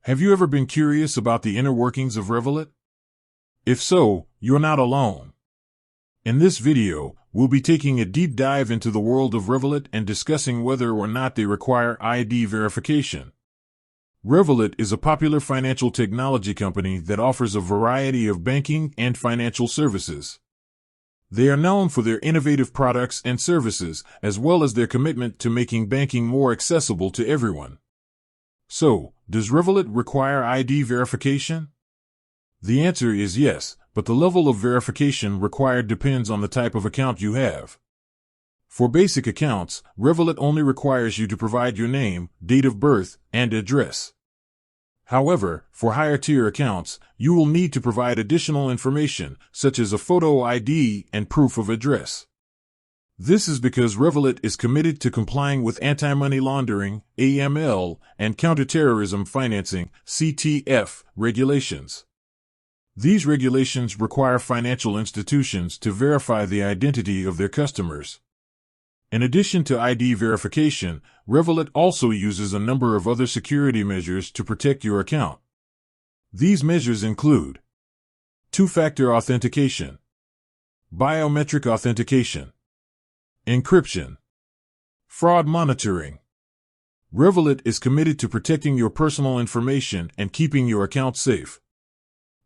Have you ever been curious about the inner workings of Revolut? If so, you're not alone. In this video, we'll be taking a deep dive into the world of Revolut and discussing whether or not they require ID verification. Revolut is a popular financial technology company that offers a variety of banking and financial services. They are known for their innovative products and services, as well as their commitment to making banking more accessible to everyone. So, does Revolut require ID verification? The answer is yes, but the level of verification required depends on the type of account you have. For basic accounts, Revolut only requires you to provide your name, date of birth, and address. However, for higher-tier accounts, you will need to provide additional information, such as a photo ID and proof of address. This is because Revolut is committed to complying with anti-money laundering, AML, and counterterrorism financing, CTF, regulations. These regulations require financial institutions to verify the identity of their customers. In addition to ID verification, Revolut also uses a number of other security measures to protect your account. These measures include two-factor authentication, biometric authentication, encryption, fraud monitoring. Revolut is committed to protecting your personal information and keeping your account safe.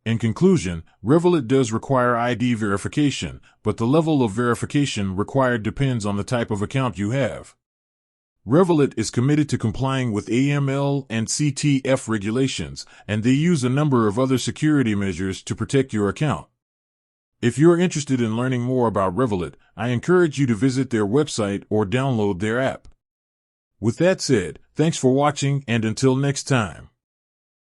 In conclusion, Revolut does require ID verification, but the level of verification required depends on the type of account you have. Revolut is committed to complying with AML and CTF regulations, and they use a number of other security measures to protect your account. If you're interested in learning more about Revolut, I encourage you to visit their website or download their app. With that said, thanks for watching, and until next time.